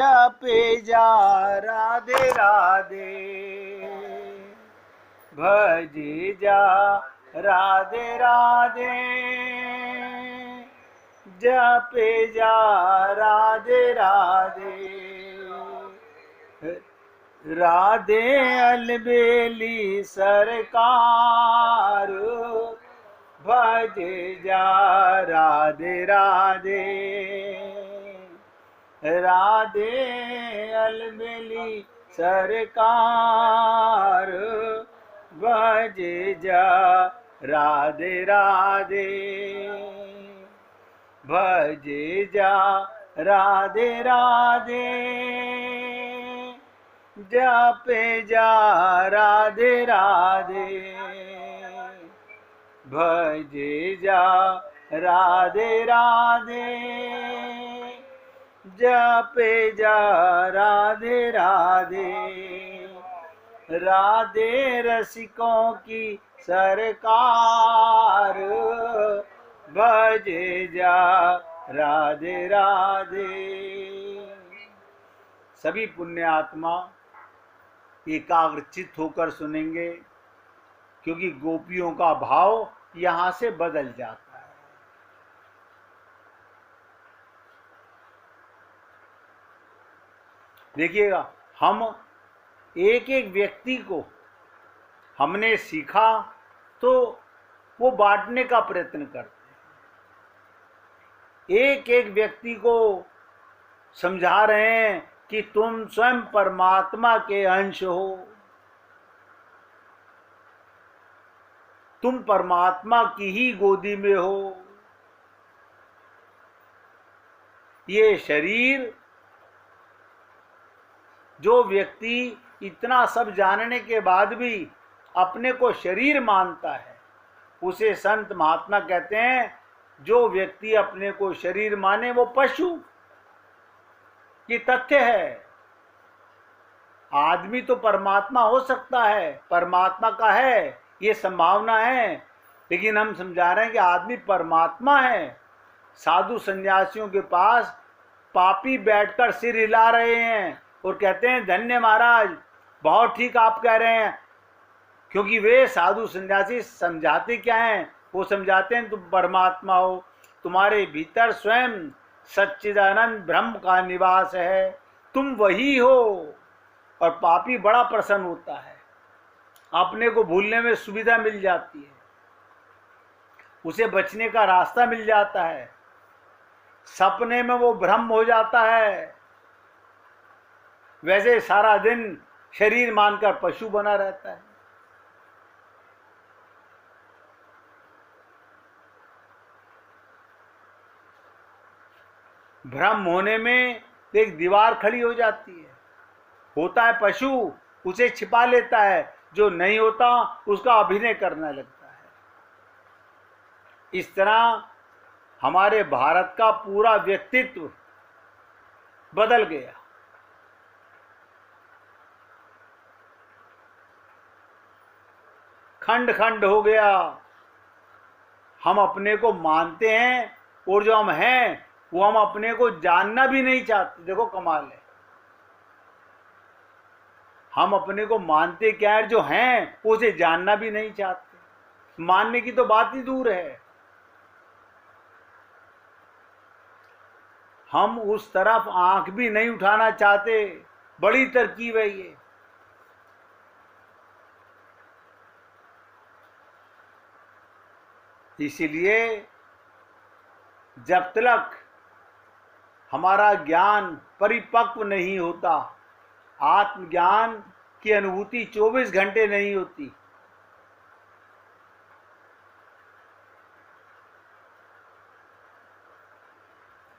जपे जा राधे राधे, भजे जा राधे राधे, जपे जा राधे राधे। राधे अलबेली सरकार, भजे जा राधे राधे। राधे अलबेली सरकार, भजे जा राधे राधे, भजे जा राधे राधे, जपे जा राधे राधे, भजे जा राधे राधे, जपे जा राधे राधे। राधे रसिकों की सरकार, भजे जा राधे राधे। सभी पुण्य आत्मा एकाग्रचित्त होकर सुनेंगे, क्योंकि गोपियों का भाव यहाँ से बदल जाता है। देखिएगा, हम एक एक व्यक्ति को हमने सीखा तो वो बांटने का प्रयत्न करते हैं। एक एक व्यक्ति को समझा रहे हैं कि तुम स्वयं परमात्मा के अंश हो, तुम परमात्मा की ही गोदी में हो। ये शरीर, जो व्यक्ति इतना सब जानने के बाद भी अपने को शरीर मानता है, उसे संत महात्मा कहते हैं, जो व्यक्ति अपने को शरीर माने वो पशु। ये तथ्य है। आदमी तो परमात्मा हो सकता है, परमात्मा का है, ये संभावना है, लेकिन हम समझा रहे हैं कि आदमी परमात्मा है। साधु सन्यासियों के पास पापी बैठकर सिर हिला रहे हैं और कहते हैं धन्य महाराज, बहुत ठीक आप कह रहे हैं, क्योंकि वे साधु सन्यासी समझाते क्या हैं? वो समझाते हैं तुम परमात्मा हो, तुम्हारे भीतर स्वयं सच्चिदानंद ब्रह्म का निवास है, तुम वही हो। और पापी बड़ा प्रसन्न होता है, अपने को भूलने में सुविधा मिल जाती है, उसे बचने का रास्ता मिल जाता है, सपने में वो भ्रम हो जाता है। वैसे सारा दिन शरीर मानकर पशु बना रहता है। भ्रम होने में एक दीवार खड़ी हो जाती है। होता है पशु, उसे छिपा लेता है, जो नहीं होता उसका अभिनय करने लगता है। इस तरह हमारे भारत का पूरा व्यक्तित्व बदल गया। खंड खंड हो गया। हम अपने को मानते हैं और जो हम हैं वो हम अपने को जानना भी नहीं चाहते। देखो कमाल है, हम अपने को मानते क्या है, जो हैं वो उसे जानना भी नहीं चाहते। मानने की तो बात ही दूर है। हम उस तरफ आंख भी नहीं उठाना चाहते। बड़ी तरकीब है ये। इसीलिए जब तक हमारा ज्ञान परिपक्व नहीं होता, आत्मज्ञान की अनुभूति 24 घंटे नहीं होती।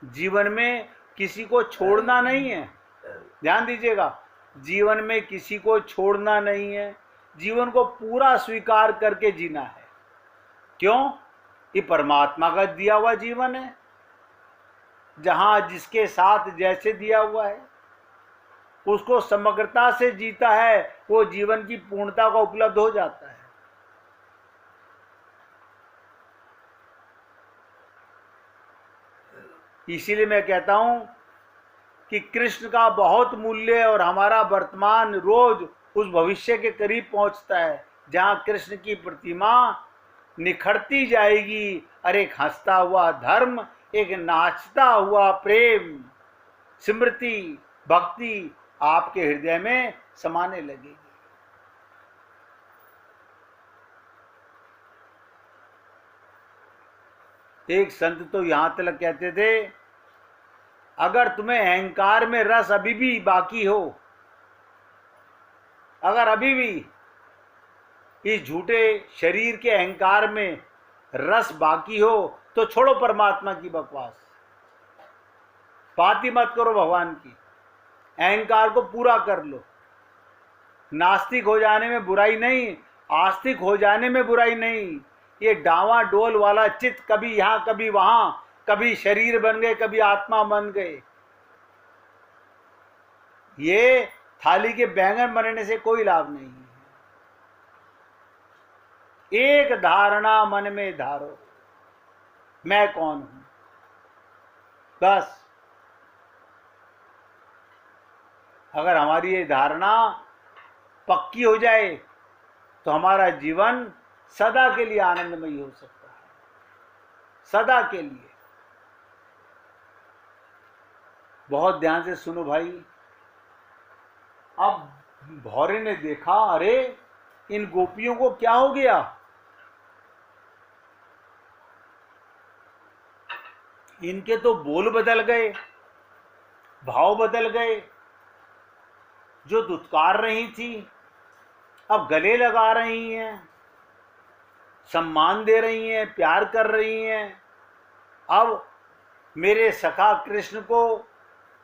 जीवन में किसी को छोड़ना नहीं है, ध्यान दीजिएगा, जीवन में किसी को छोड़ना नहीं है। जीवन को पूरा स्वीकार करके जीना है। क्यों? ये परमात्मा का दिया हुआ जीवन है, जहां जिसके साथ जैसे दिया हुआ है उसको समग्रता से जीता है, वो जीवन की पूर्णता को उपलब्ध हो जाता है। इसीलिए मैं कहता हूं कि कृष्ण का बहुत मूल्य है और हमारा वर्तमान रोज उस भविष्य के करीब पहुंचता है जहां कृष्ण की प्रतिमा निखरती जाएगी और एक हंसता हुआ धर्म, एक नाचता हुआ प्रेम, स्मृति, भक्ति आपके हृदय में समाने लगेगी। एक संत तो यहां तक कहते थे, अगर तुम्हें अहंकार में रस अभी भी बाकी हो, अगर अभी भी इस झूठे शरीर के अहंकार में रस बाकी हो तो छोड़ो परमात्मा की बकवास, बात ही मत करो भगवान की, अहंकार को पूरा कर लो। नास्तिक हो जाने में बुराई नहीं, आस्तिक हो जाने में बुराई नहीं। ये डावाडोल वाला चित्त, कभी यहां कभी वहां, कभी शरीर बन गए कभी आत्मा बन गए, ये थाली के बैंगन बनने से कोई लाभ नहीं है। एक धारणा मन में धारो, मैं कौन हूं, बस। अगर हमारी ये धारणा पक्की हो जाए तो हमारा जीवन सदा के लिए आनंदमयी हो सकता है, सदा के लिए। बहुत ध्यान से सुनो भाई। अब भौरे ने देखा, अरे इन गोपियों को क्या हो गया, इनके तो बोल बदल गए, भाव बदल गए। जो दुत्कार रही थी अब गले लगा रही हैं, सम्मान दे रही हैं, प्यार कर रही हैं। अब मेरे सखा कृष्ण को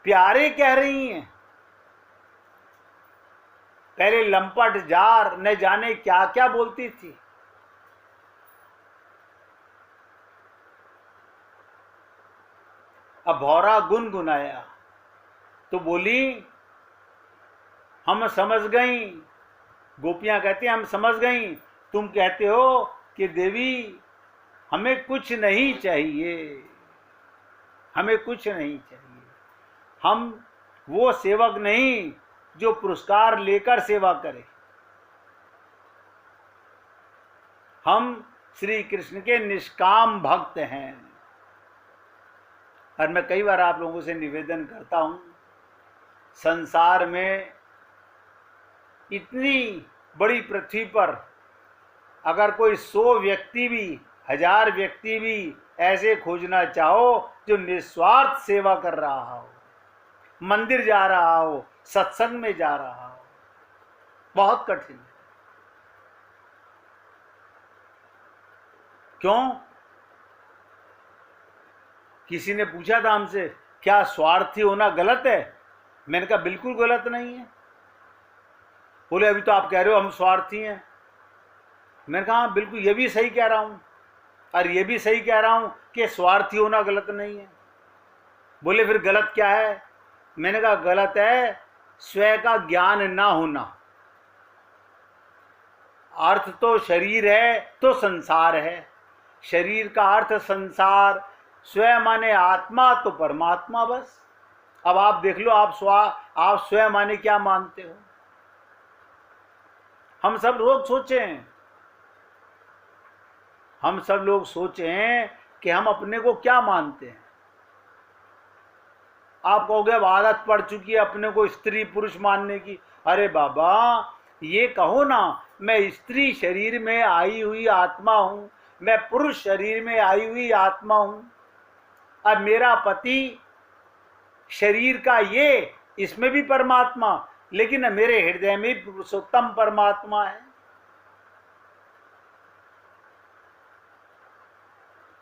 प्यारे कह रही हैं। पहले लंपट जार न जाने क्या क्या बोलती थी। अब भौरा गुनगुनाया तो बोली, हम समझ गई। गोपियां कहती हैं, हम समझ गई, तुम कहते हो कि देवी हमें कुछ नहीं चाहिए, हमें कुछ नहीं चाहिए। हम वो सेवक नहीं जो पुरस्कार लेकर सेवा करे, हम श्री कृष्ण के निष्काम भक्त हैं। और मैं कई बार आप लोगों से निवेदन करता हूं, संसार में इतनी बड़ी पृथ्वी पर अगर कोई 100 व्यक्ति भी, 1000 व्यक्ति भी ऐसे खोजना चाहो जो निस्वार्थ सेवा कर रहा हो, मंदिर जा रहा हो, सत्संग में जा रहा हो, बहुत कठिन है। क्यों? किसी ने पूछा था हमसे, क्या स्वार्थी होना गलत है? मैंने कहा बिल्कुल गलत नहीं है। बोले अभी तो आप कह रहे हो हम स्वार्थी हैं। मैंने कहा बिल्कुल, ये भी सही कह रहा हूं और ये भी सही कह रहा हूं कि स्वार्थी होना गलत नहीं है। बोले फिर गलत क्या है? मैंने कहा गलत है स्वयं का ज्ञान ना होना। अर्थ तो शरीर है तो संसार है, शरीर का अर्थ संसार, स्वयं माने आत्मा तो परमात्मा, बस। अब आप देख लो, आप स्वयं माने क्या मानते हो? हम सब लोग सोचें, हम सब लोग सोचें कि हम अपने को क्या मानते हैं। आप कहोगे अब आदत पड़ चुकी है अपने को स्त्री पुरुष मानने की। अरे बाबा, ये कहो ना, मैं स्त्री शरीर में आई हुई आत्मा हूं, मैं पुरुष शरीर में आई हुई आत्मा हूं। अब मेरा पति शरीर का ये, इसमें भी परमात्मा, लेकिन मेरे हृदय में पुरुषोत्तम परमात्मा है।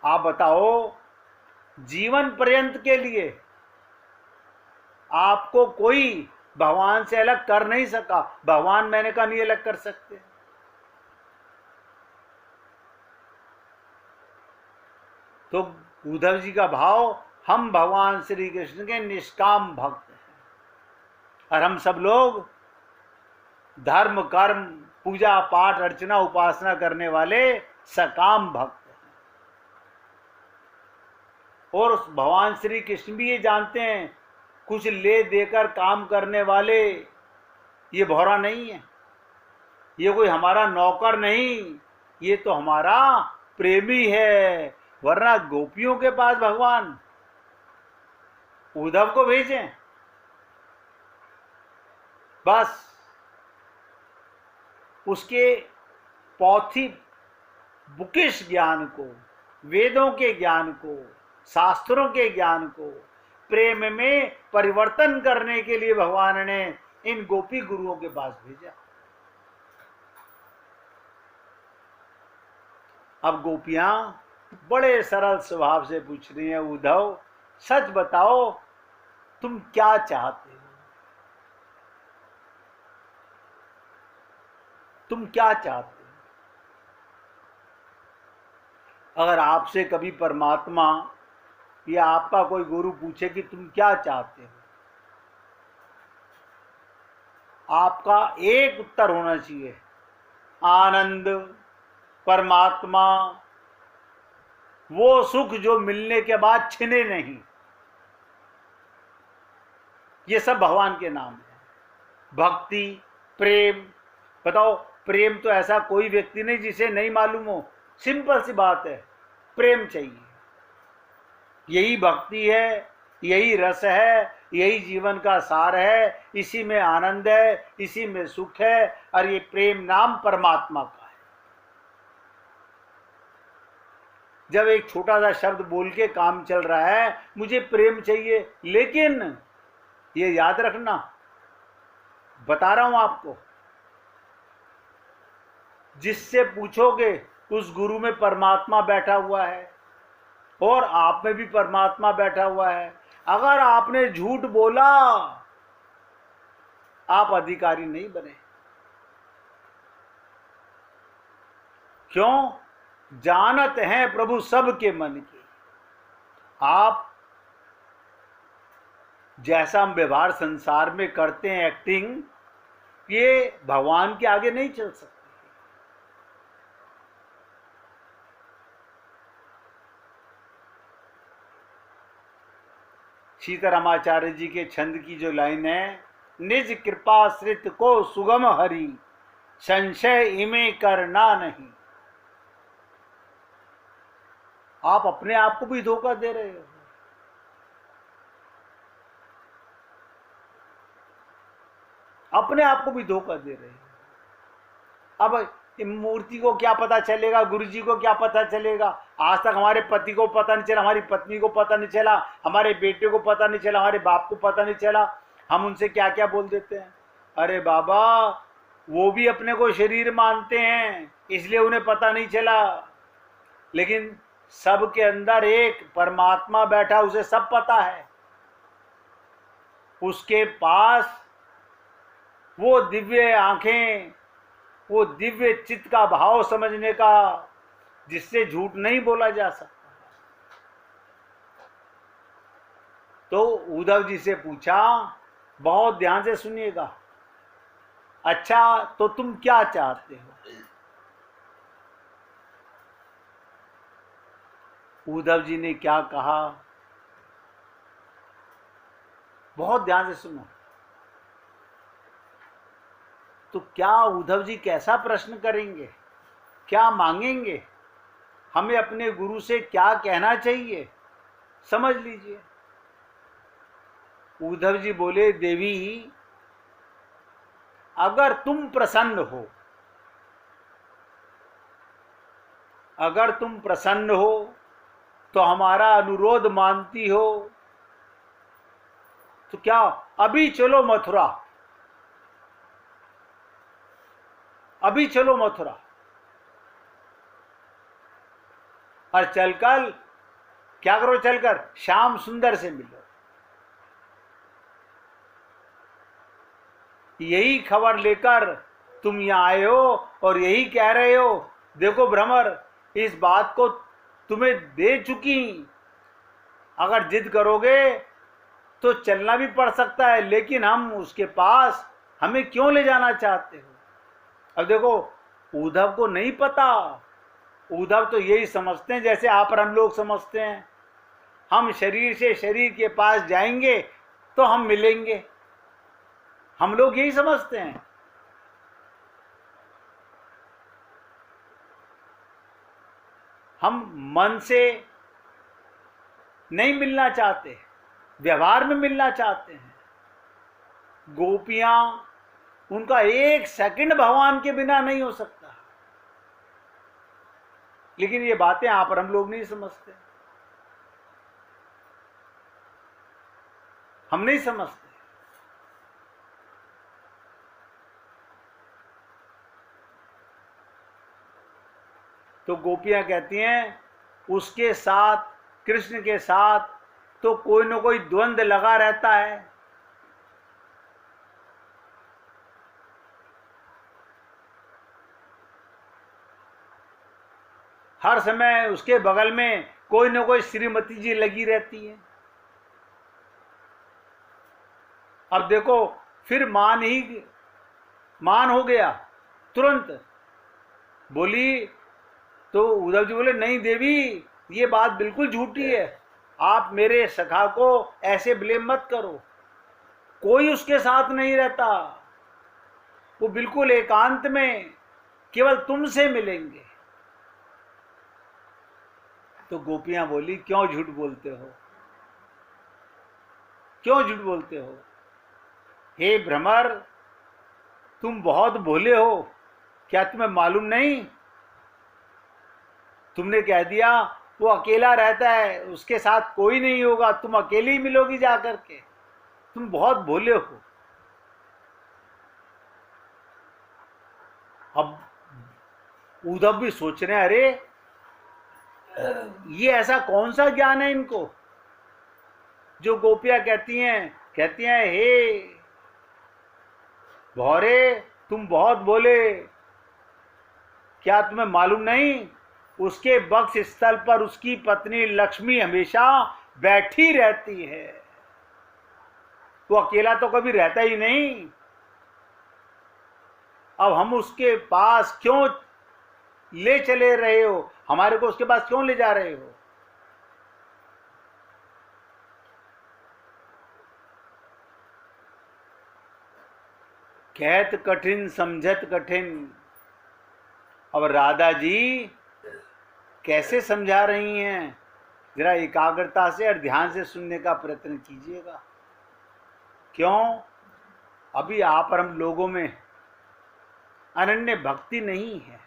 आप बताओ, जीवन पर्यंत के लिए आपको कोई भगवान से अलग कर नहीं सका। भगवान मैंने कहा नहीं अलग कर सकते। तो उद्धव जी का भाव, हम भगवान श्री कृष्ण के निष्काम भक्त हैं और हम सब लोग धर्म कर्म पूजा पाठ अर्चना उपासना करने वाले सकाम भक्त हैं। और भगवान श्री कृष्ण भी ये जानते हैं कुछ ले देकर काम करने वाले, ये भौरा नहीं है, ये कोई हमारा नौकर नहीं, ये तो हमारा प्रेमी है। वरना गोपियों के पास भगवान उद्धव को भेजें, बस उसके पौथी बुकिश ज्ञान को, वेदों के ज्ञान को, शास्त्रों के ज्ञान को प्रेम में परिवर्तन करने के लिए भगवान ने इन गोपी गुरुओं के पास भेजा। अब गोपियां बड़े सरल स्वभाव से पूछ रही हैं, उद्धव सच बताओ तुम क्या चाहते हो, तुम क्या चाहते हो? अगर आपसे कभी परमात्मा या आपका कोई गुरु पूछे कि तुम क्या चाहते हो, आपका एक उत्तर होना चाहिए, आनंद, परमात्मा, वो सुख जो मिलने के बाद छिने नहीं। ये सब भगवान के नाम है। भक्ति, प्रेम, बताओ प्रेम तो ऐसा कोई व्यक्ति नहीं जिसे नहीं मालूम हो। सिंपल सी बात है, प्रेम चाहिए। यही भक्ति है, यही रस है, यही जीवन का सार है, इसी में आनंद है, इसी में सुख है, और ये प्रेम नाम परमात्मा का है। जब एक छोटा सा शब्द बोल के काम चल रहा है, मुझे प्रेम चाहिए, लेकिन ये याद रखना, बता रहा हूं आपको, जिससे पूछोगे उस गुरु में परमात्मा बैठा हुआ है और आप में भी परमात्मा बैठा हुआ है। अगर आपने झूठ बोला, आप अधिकारी नहीं बने। क्यों? जानत हैं प्रभु सबके मन की। आप जैसा हम व्यवहार संसार में करते हैं, एक्टिंग, ये भगवान के आगे नहीं चल सकते। सीतारामाचार्य जी के छंद की जो लाइन है, निज कृपाश्रित को सुगम हरि, संशय इमे करना नहीं। आप अपने आप को भी धोखा दे रहे हो। अपने आप को भी धोखा दे रहे हो। अब मूर्ति को क्या पता चलेगा, गुरु जी को क्या पता चलेगा? आज तक हमारे पति को पता नहीं चला, हमारी पत्नी को पता नहीं चला, हमारे बेटे को पता नहीं चला, हमारे बाप को पता नहीं चला। हम उनसे क्या क्या बोल देते हैं। अरे बाबा, वो भी अपने को शरीर मानते हैं, इसलिए उन्हें पता नहीं चला। लेकिन सबके अंदर एक परमात्मा बैठा, उसे सब पता है। उसके पास वो दिव्य आंखें, वो दिव्य चित्त का भाव समझने का, जिससे झूठ नहीं बोला जा सकता। तो उद्धव जी से पूछा, बहुत ध्यान से सुनिएगा, अच्छा तो तुम क्या चाहते हो? उद्धव जी ने क्या कहा, बहुत ध्यान से सुनो। तो क्या उद्धव जी कैसा प्रश्न करेंगे, क्या मांगेंगे, हमें अपने गुरु से क्या कहना चाहिए, समझ लीजिए। उद्धव जी बोले, देवी अगर तुम प्रसन्न हो, अगर तुम प्रसन्न हो तो हमारा अनुरोध मानती हो, तो क्या अभी चलो मथुरा, अभी चलो मथुरा, और चलकर क्या करो, चलकर श्याम सुंदर से मिलो। यही खबर लेकर तुम यहां आए हो और यही कह रहे हो, देखो भ्रमर इस बात को तुम्हें दे चुकी, अगर जिद करोगे तो चलना भी पड़ सकता है, लेकिन हम उसके पास, हमें क्यों ले जाना चाहते हो? अब देखो, उद्धव को नहीं पता, उद्धव तो यही समझते हैं जैसे आप और हम लोग समझते हैं। हम शरीर से शरीर के पास जाएंगे तो हम मिलेंगे। हम लोग यही समझते हैं। हम मन से नहीं मिलना चाहते, व्यवहार में मिलना चाहते हैं। गोपियां, उनका एक सेकंड भगवान के बिना नहीं हो सकता। लेकिन ये बातें आप और हम लोग नहीं समझते, हम नहीं समझते। तो गोपियां कहती हैं उसके साथ, कृष्ण के साथ तो कोई ना कोई द्वंद्व लगा रहता है। हर समय उसके बगल में कोई ना कोई श्रीमती जी लगी रहती है। अब देखो, फिर मान हो गया तुरंत। बोली तो उद्धव जी बोले, नहीं देवी, ये बात बिल्कुल झूठी है। आप मेरे सखा को ऐसे ब्लेम मत करो। कोई उसके साथ नहीं रहता, वो बिल्कुल एकांत में केवल तुमसे मिलेंगे। तो गोपियां बोली, क्यों झूठ बोलते हो, क्यों झूठ बोलते हो? हे भ्रमर, तुम बहुत भोले हो, क्या तुम्हें मालूम नहीं? तुमने कह दिया वो अकेला रहता है, उसके साथ कोई नहीं होगा, तुम अकेले ही मिलोगी जाकर के। तुम बहुत भोले हो। अब उद्धव भी सोच रहे हैं, अरे ये ऐसा कौन सा ज्ञान है इनको जो गोपियां कहती हैं हे भौरे, तुम बहुत बोले, क्या तुम्हें मालूम नहीं? उसके बक्स स्थल पर उसकी पत्नी लक्ष्मी हमेशा बैठी रहती है, वो अकेला तो कभी रहता ही नहीं। अब हम उसके पास क्यों ले चले रहे हो, हमारे को उसके पास क्यों ले जा रहे हो? कहत कठिन समझत कठिन। अब राधा जी कैसे समझा रही हैं, जरा एकाग्रता से और ध्यान से सुनने का प्रयत्न कीजिएगा। क्यों? अभी आप और हम लोगों में अनन्य भक्ति नहीं है।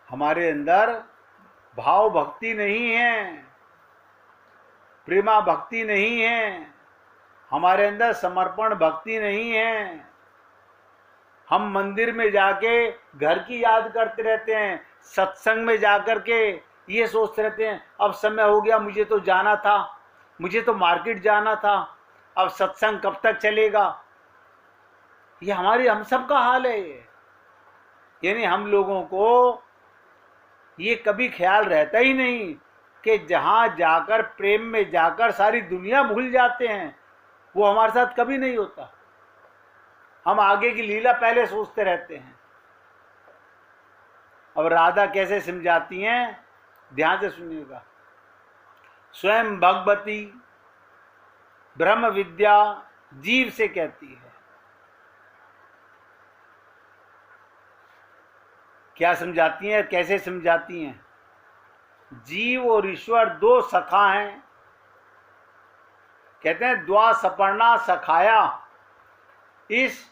हमारे अंदर भाव भक्ति नहीं है, प्रेमा भक्ति नहीं है, हमारे अंदर समर्पण भक्ति नहीं है। हम मंदिर में जाके घर की याद करते रहते हैं, सत्संग में जाकर के ये सोचते रहते हैं अब समय हो गया, मुझे तो जाना था, मुझे तो मार्केट जाना था, अब सत्संग कब तक चलेगा। ये हम सबका हाल है। यानी हम लोगों को ये कभी ख्याल रहता ही नहीं कि जहां जाकर, प्रेम में जाकर सारी दुनिया भूल जाते हैं, वो हमारे साथ कभी नहीं होता। हम आगे की लीला पहले सोचते रहते हैं। अब राधा कैसे समझाती हैं, ध्यान से सुनिएगा। स्वयं भगवती ब्रह्म विद्या जीव से कहती है। क्या समझाती हैं, कैसे समझाती हैं? जीव और ईश्वर दो सखा हैं। कहते हैं द्वा सपर्णा सखाया। इस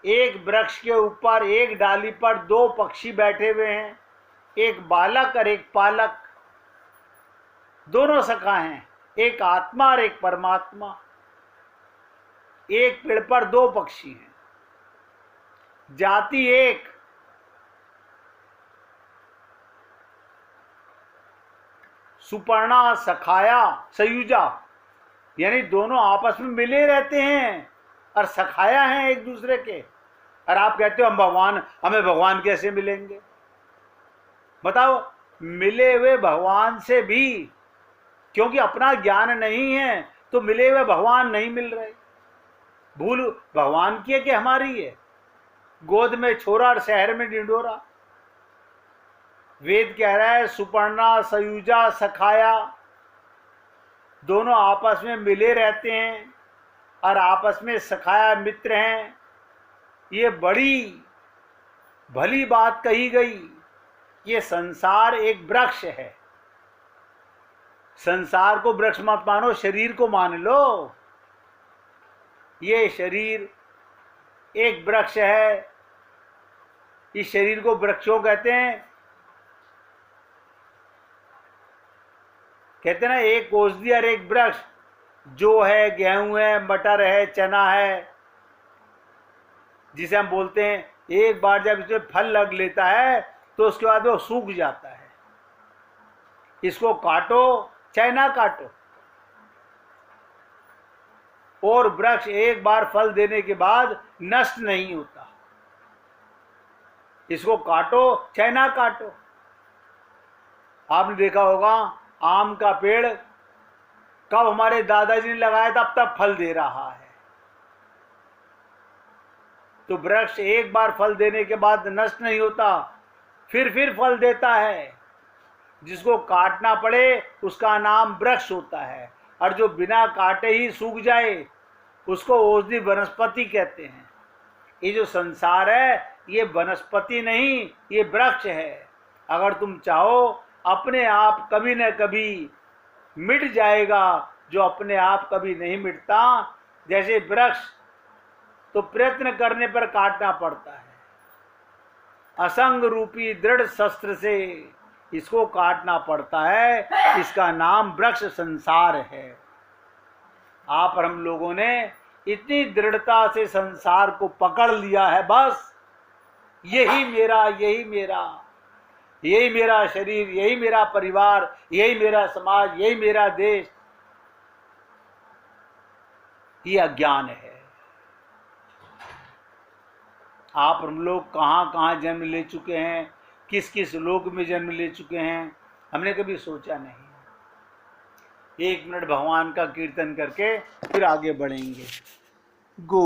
एक वृक्ष के ऊपर एक डाली पर दो पक्षी बैठे हुए हैं, एक बालक और एक पालक, दोनों सखा हैं, एक आत्मा और एक परमात्मा। एक पेड़ पर दो पक्षी हैं, जाति एक, सुपर्णा सखाया सयुजा, यानी दोनों आपस में मिले रहते हैं और सखाया हैं एक दूसरे के। और आप कहते हो हमें भगवान कैसे मिलेंगे? बताओ, मिले हुए भगवान से भी क्योंकि अपना ज्ञान नहीं है तो मिले हुए भगवान नहीं मिल रहे। भूल भगवान की है कि हमारी है? गोद में छोरा और शहर में ढिंढोरा। वेद कह रहा है सुपर्णा सयुजा सखाया, दोनों आपस में मिले रहते हैं और आपस में सखाया मित्र हैं। ये बड़ी भली बात कही गई। ये संसार एक वृक्ष है। संसार को वृक्ष मत मानो, शरीर को मान लो। ये शरीर एक वृक्ष है। इस शरीर को वृक्षों कहते हैं। कहते हैं ना, एक औषधि और एक वृक्ष। जो है गेहूं है, मटर है, चना है, जिसे हम बोलते हैं, एक बार जब इसमें फल लग लेता है तो उसके बाद वो सूख जाता है। इसको काटो चाहे ना काटो। और वृक्ष एक बार फल देने के बाद नष्ट नहीं होता। इसको काटो चाहे ना काटो। आपने देखा होगा आम का पेड़ कब हमारे दादाजी ने लगाया था, अब तक फल दे रहा है। तो वृक्ष एक बार फल देने के बाद नष्ट नहीं होता, फिर फल देता है। जिसको काटना पड़े उसका नाम वृक्ष होता है, और जो बिना काटे ही सूख जाए उसको औषधि वनस्पति कहते हैं। ये जो संसार है ये वनस्पति नहीं, ये वृक्ष है। अगर तुम चाहो अपने आप कभी न कभी मिट जाएगा, जो अपने आप कभी नहीं मिटता। जैसे वृक्ष तो प्रयत्न करने पर काटना पड़ता है। असंग रूपी दृढ़ शस्त्र से इसको काटना पड़ता है। इसका नाम वृक्ष संसार है। आप और हम लोगों ने इतनी दृढ़ता से संसार को पकड़ लिया है, बस यही मेरा, यही मेरा, यही मेरा शरीर, यही मेरा परिवार, यही मेरा समाज, यही मेरा देश। ये अज्ञान है। आप हम लोग कहाँ कहाँ जन्म ले चुके हैं, किस किस लोक में जन्म ले चुके हैं, हमने कभी सोचा नहीं। 1 मिनट भगवान का कीर्तन करके फिर आगे बढ़ेंगे। गो